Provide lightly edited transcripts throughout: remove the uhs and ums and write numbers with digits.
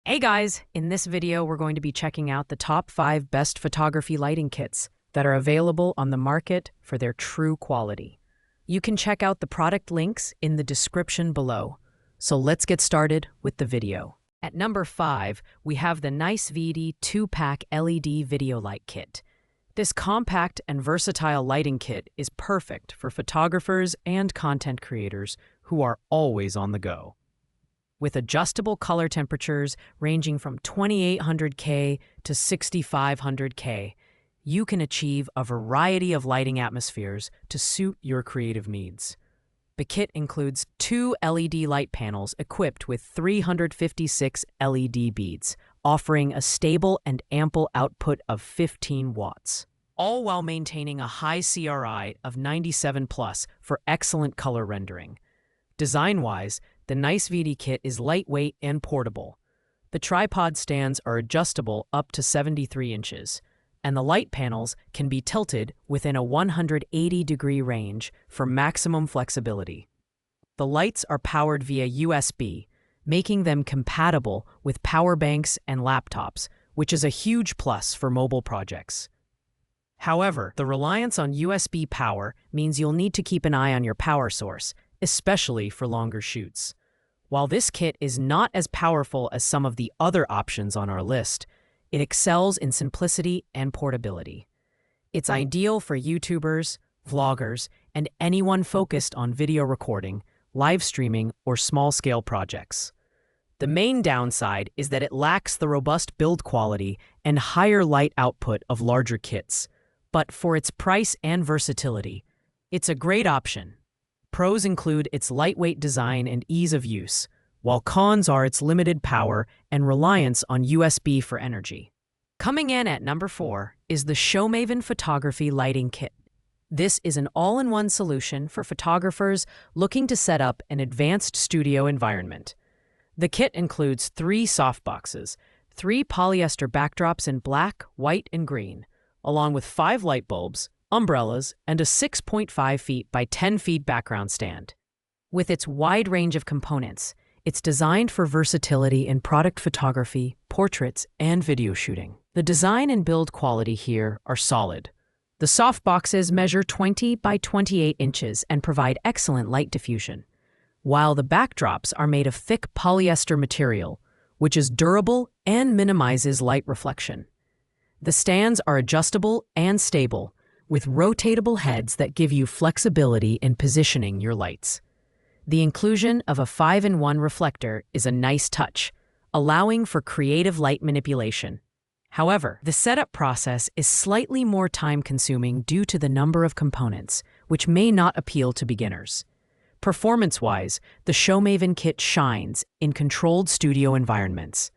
Hey guys, in this video we're going to be checking out the top 5 best photography lighting kits that are available on the market for their true quality. You can check out the product links in the description below. So let's get started with the video. At number 5, we have the Nice VD 2-pack LED video light kit. This compact and versatile lighting kit is perfect for photographers and content creators who are always on the go. With adjustable color temperatures ranging from 2800K to 6500K, you can achieve a variety of lighting atmospheres to suit your creative needs. The kit includes 2 LED light panels equipped with 356 LED beads, offering a stable and ample output of 15 watts, all while maintaining a high CRI of 97+ for excellent color rendering. Design-wise, the Nice VD kit is lightweight and portable. The tripod stands are adjustable up to 73 inches, and the light panels can be tilted within a 180-degree range for maximum flexibility. The lights are powered via USB, making them compatible with power banks and laptops, which is a huge plus for mobile projects. However, the reliance on USB power means you'll need to keep an eye on your power source, especially for longer shoots. While this kit is not as powerful as some of the other options on our list, it excels in simplicity and portability. It's ideal for YouTubers, vloggers, and anyone focused on video recording, live streaming, or small-scale projects. The main downside is that it lacks the robust build quality and higher light output of larger kits, but for its price and versatility, it's a great option. Pros include its lightweight design and ease of use, while cons are its limited power and reliance on USB for energy. Coming in at number 4 is the Showmaven Photography Lighting Kit. This is an all-in-one solution for photographers looking to set up an advanced studio environment. The kit includes 3 softboxes, 3 polyester backdrops in black, white, and green, along with 5 light bulbs, umbrellas, and a 6.5 feet by 10 feet background stand. With its wide range of components, it's designed for versatility in product photography, portraits, and video shooting. The design and build quality here are solid. The softboxes measure 20 by 28 inches and provide excellent light diffusion, while the backdrops are made of thick polyester material, which is durable and minimizes light reflection. The stands are adjustable and stable, with rotatable heads that give you flexibility in positioning your lights. The inclusion of a 5-in-1 reflector is a nice touch, allowing for creative light manipulation. However, the setup process is slightly more time-consuming due to the number of components, which may not appeal to beginners. Performance-wise, the Showmaven kit shines in controlled studio environments.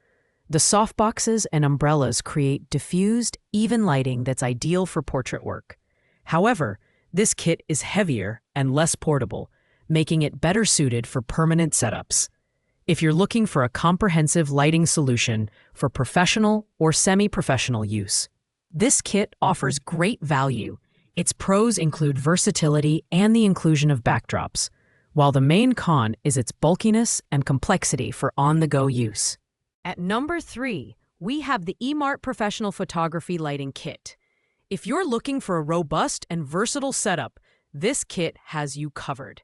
The softboxes and umbrellas create diffused, even lighting that's ideal for portrait work. However, this kit is heavier and less portable, making it better suited for permanent setups. If you're looking for a comprehensive lighting solution for professional or semi-professional use, this kit offers great value. Its pros include versatility and the inclusion of backdrops, while the main con is its bulkiness and complexity for on-the-go use. At number 3, we have the eMart Professional Photography Lighting Kit. If you're looking for a robust and versatile setup, this kit has you covered.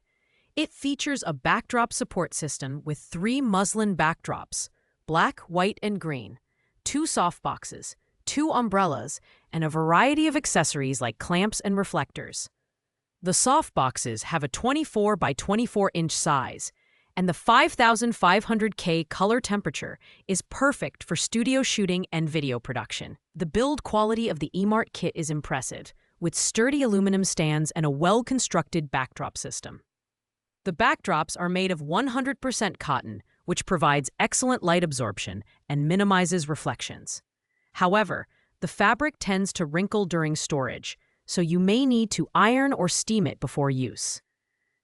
It features a backdrop support system with 3 muslin backdrops, black, white, and green, 2 softboxes, 2 umbrellas, and a variety of accessories like clamps and reflectors. The softboxes have a 24 by 24 inch size, and the 5500K color temperature is perfect for studio shooting and video production. The build quality of the eMart kit is impressive, with sturdy aluminum stands and a well-constructed backdrop system. The backdrops are made of 100% cotton, which provides excellent light absorption and minimizes reflections. However, the fabric tends to wrinkle during storage, so you may need to iron or steam it before use.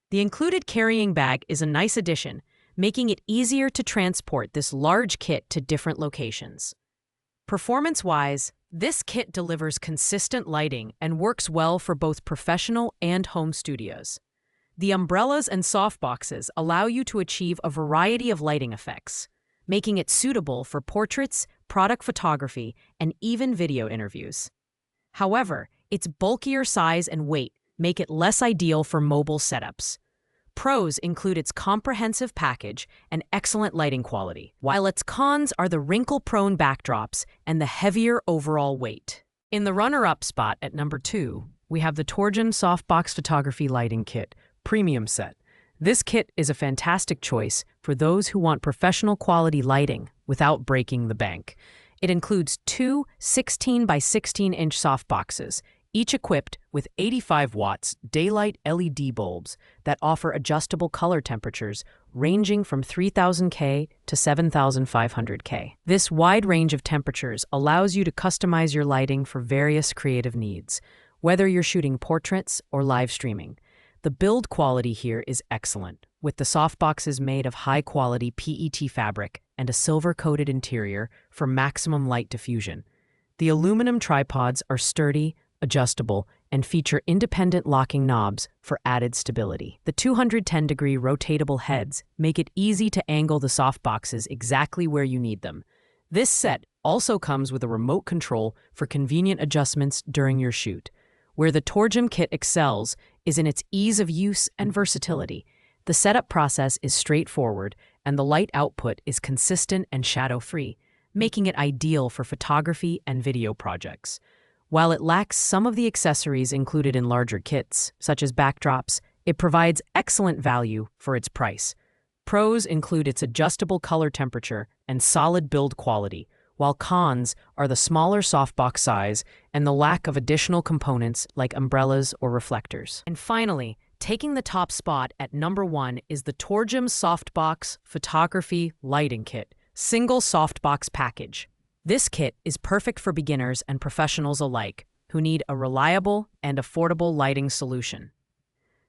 The included carrying bag is a nice addition, making it easier to transport this large kit to different locations. Performance-wise, this kit delivers consistent lighting and works well for both professional and home studios. The umbrellas and softboxes allow you to achieve a variety of lighting effects, making it suitable for portraits, product photography, and even video interviews. However, its bulkier size and weight make it less ideal for mobile setups. Pros include its comprehensive package and excellent lighting quality, while its cons are the wrinkle-prone backdrops and the heavier overall weight. In the runner-up spot at number 2, we have the Torgem Softbox Photography Lighting Kit Premium Set. This kit is a fantastic choice for those who want professional quality lighting without breaking the bank. It includes two 16 by 16-inch softboxes, each equipped with 85 watts daylight LED bulbs that offer adjustable color temperatures ranging from 3000K to 7500K. This wide range of temperatures allows you to customize your lighting for various creative needs, whether you're shooting portraits or live streaming. The build quality here is excellent, with the softboxes made of high-quality PET fabric and a silver-coated interior for maximum light diffusion. The aluminum tripods are sturdy, adjustable, and feature independent locking knobs for added stability. The 210-degree rotatable heads make it easy to angle the softboxes exactly where you need them. This set also comes with a remote control for convenient adjustments during your shoot. Where the Torgem kit excels is in its ease of use and versatility. The setup process is straightforward, and the light output is consistent and shadow-free, making it ideal for photography and video projects. While it lacks some of the accessories included in larger kits, such as backdrops, it provides excellent value for its price. Pros include its adjustable color temperature and solid build quality, while cons are the smaller softbox size and the lack of additional components like umbrellas or reflectors. And finally, taking the top spot at number 1 is the Torgem Softbox Photography Lighting Kit Single Softbox Package. This kit is perfect for beginners and professionals alike who need a reliable and affordable lighting solution.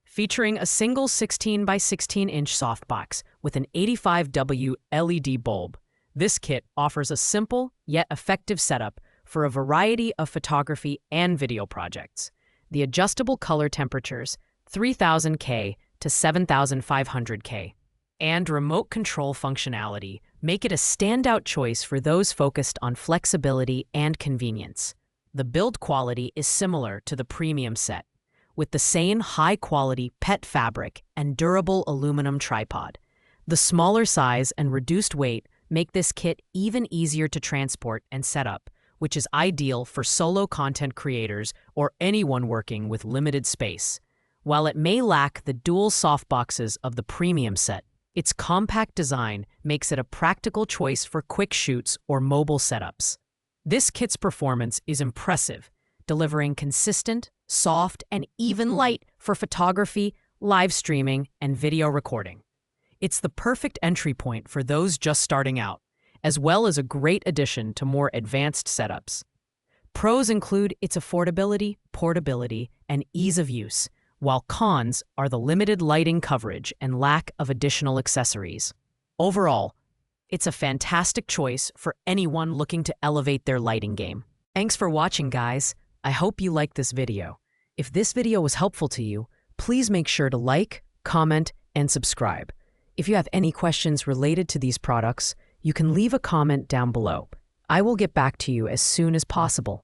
Featuring a single 16 by 16-inch softbox with an 85W LED bulb, this kit offers a simple yet effective setup for a variety of photography and video projects. The adjustable color temperatures, 3000K to 7500K, and remote control functionality make it a standout choice for those focused on flexibility and convenience. The build quality is similar to the premium set, with the same high-quality PET fabric and durable aluminum tripod. The smaller size and reduced weight make this kit even easier to transport and set up, which is ideal for solo content creators or anyone working with limited space. While it may lack the dual softboxes of the premium set, its compact design makes it a practical choice for quick shoots or mobile setups. This kit's performance is impressive, delivering consistent, soft, and even light for photography, live streaming, and video recording. It's the perfect entry point for those just starting out, as well as a great addition to more advanced setups. Pros include its affordability, portability, and ease of use, while cons are the limited lighting coverage and lack of additional accessories. Overall, it's a fantastic choice for anyone looking to elevate their lighting game. Thanks for watching, guys. I hope you liked this video. If this video was helpful to you, please make sure to like, comment, and subscribe. If you have any questions related to these products, you can leave a comment down below. I will get back to you as soon as possible.